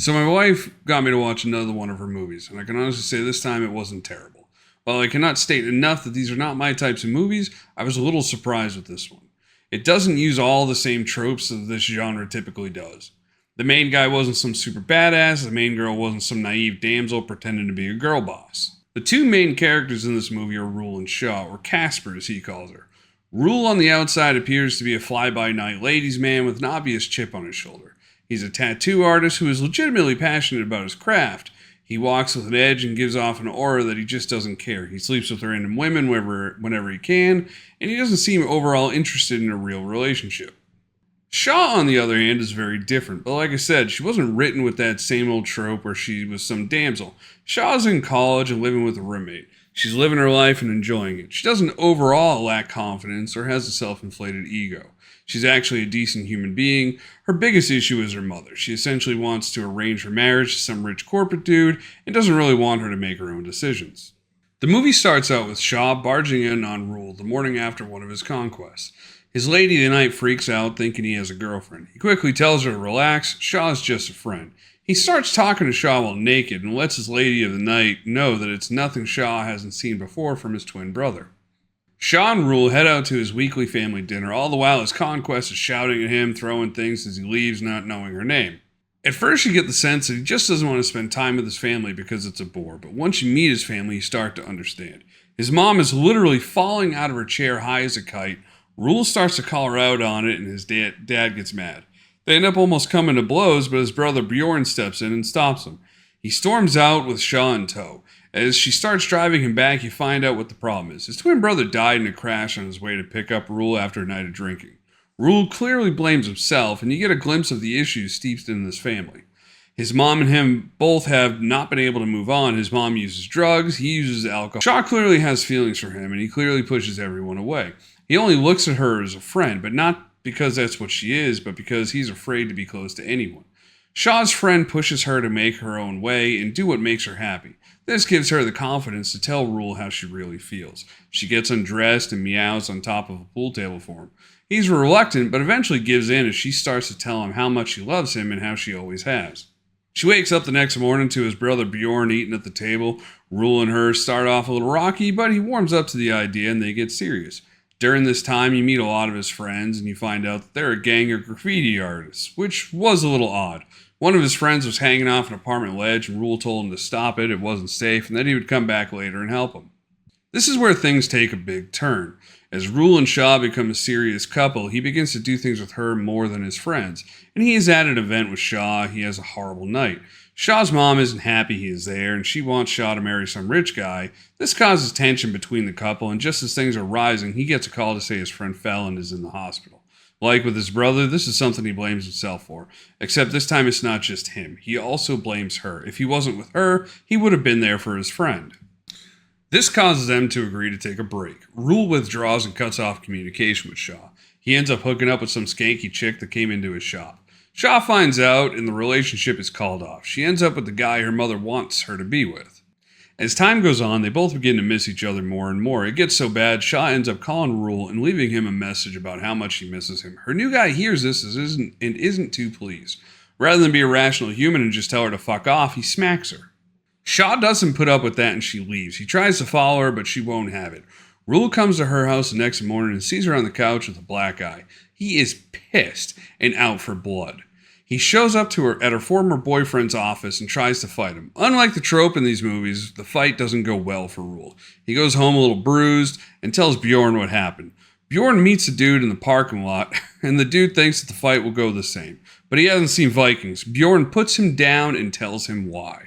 So my wife got me to watch another one of her movies, and I can honestly say this time it wasn't terrible. While I cannot state enough that these are not my types of movies, I was a little surprised with this one. It doesn't use all the same tropes that this genre typically does. The main guy wasn't some super badass, the main girl wasn't some naive damsel pretending to be a girl boss. The two main characters in this movie are Rule and Shaw, or Casper as he calls her. Rule on the outside appears to be a fly-by-night ladies' man with an obvious chip on his shoulder. He's a tattoo artist who is legitimately passionate about his craft. He walks with an edge and gives off an aura that he just doesn't care. He sleeps with random women whenever he can, and he doesn't seem overall interested in a real relationship. Shaw, on the other hand, is very different, but like I said, she wasn't written with that same old trope where she was some damsel. Shaw's in college and living with a roommate. She's living her life and enjoying it. She doesn't overall lack confidence or has a self-inflated ego. She's actually a decent human being. Her biggest issue is her mother. She essentially wants to arrange her marriage to some rich corporate dude and doesn't really want her to make her own decisions. The movie starts out with Shaw barging in on Rule the morning after one of his conquests. His lady of the night freaks out, thinking he has a girlfriend. He quickly tells her to relax. Shaw's just a friend. He starts talking to Shaw while naked and lets his lady of the night know that it's nothing Shaw hasn't seen before from his twin brother. Shaw and Rule head out to his weekly family dinner, all the while his conquest is shouting at him, throwing things as he leaves, not knowing her name. At first you get the sense that he just doesn't want to spend time with his family because it's a bore, but once you meet his family you start to understand. His mom is literally falling out of her chair high as a kite. Rule starts to call her out on it and his dad gets mad. They end up almost coming to blows, but his brother Bjorn steps in and stops him. He storms out with Shaw in tow. As she starts driving him back, you find out what the problem is. His twin brother died in a crash on his way to pick up Rule after a night of drinking. Rule clearly blames himself, and you get a glimpse of the issues steeped in this family. His mom and him both have not been able to move on. His mom uses drugs, he uses alcohol. Shaw clearly has feelings for him, and he clearly pushes everyone away. He only looks at her as a friend, but not because that's what she is, but because he's afraid to be close to anyone. Shaw's friend pushes her to make her own way and do what makes her happy. This gives her the confidence to tell Rule how she really feels. She gets undressed and meows on top of a pool table for him. He's reluctant, but eventually gives in as she starts to tell him how much she loves him and how she always has. She wakes up the next morning to his brother Bjorn eating at the table. Rule and her start off a little rocky, but he warms up to the idea and they get serious. During this time, you meet a lot of his friends, and you find out that they're a gang of graffiti artists, which was a little odd. One of his friends was hanging off an apartment ledge, and Rule told him to stop it, it wasn't safe, and that he would come back later and help him. This is where things take a big turn. As Rule and Shaw become a serious couple, he begins to do things with her more than his friends, and he is at an event with Shaw. He has a horrible night. Shaw's mom isn't happy he is there, and she wants Shaw to marry some rich guy. This causes tension between the couple, and just as things are rising, he gets a call to say his friend fell and is in the hospital. Like with his brother, this is something he blames himself for. Except this time it's not just him. He also blames her. If he wasn't with her, he would have been there for his friend. This causes them to agree to take a break. Rule withdraws and cuts off communication with Shaw. He ends up hooking up with some skanky chick that came into his shop. Shaw finds out and the relationship is called off. She ends up with the guy her mother wants her to be with. As time goes on, they both begin to miss each other more and more. It gets so bad, Shaw ends up calling Rule and leaving him a message about how much she misses him. Her new guy hears this and isn't too pleased. Rather than be a rational human and just tell her to fuck off, he smacks her. Shaw doesn't put up with that and she leaves. He tries to follow her, but she won't have it. Rule comes to her house the next morning and sees her on the couch with a black eye. He is pissed and out for blood. He shows up to her at her former boyfriend's office and tries to fight him. Unlike the trope in these movies, the fight doesn't go well for Rule. He goes home a little bruised and tells Bjorn what happened. Bjorn meets a dude in the parking lot, and the dude thinks that the fight will go the same. But he hasn't seen Vikings. Bjorn puts him down and tells him why.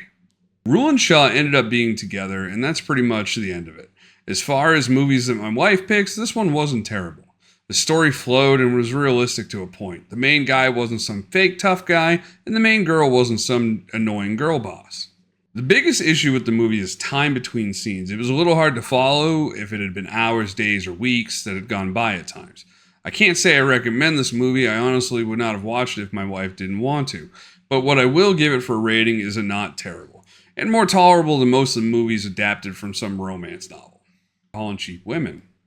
Rule and Shaw ended up being together, and that's pretty much the end of it. As far as movies that my wife picks, this one wasn't terrible. The story flowed and was realistic to a point. The main guy wasn't some fake tough guy, and the main girl wasn't some annoying girl boss. The biggest issue with the movie is time between scenes. It was a little hard to follow if it had been hours, days, or weeks that had gone by at times. I can't say I recommend this movie. I honestly would not have watched it if my wife didn't want to. But what I will give it for a rating is a not terrible, and more tolerable than most of the movies adapted from some romance novel. Calling cheap women.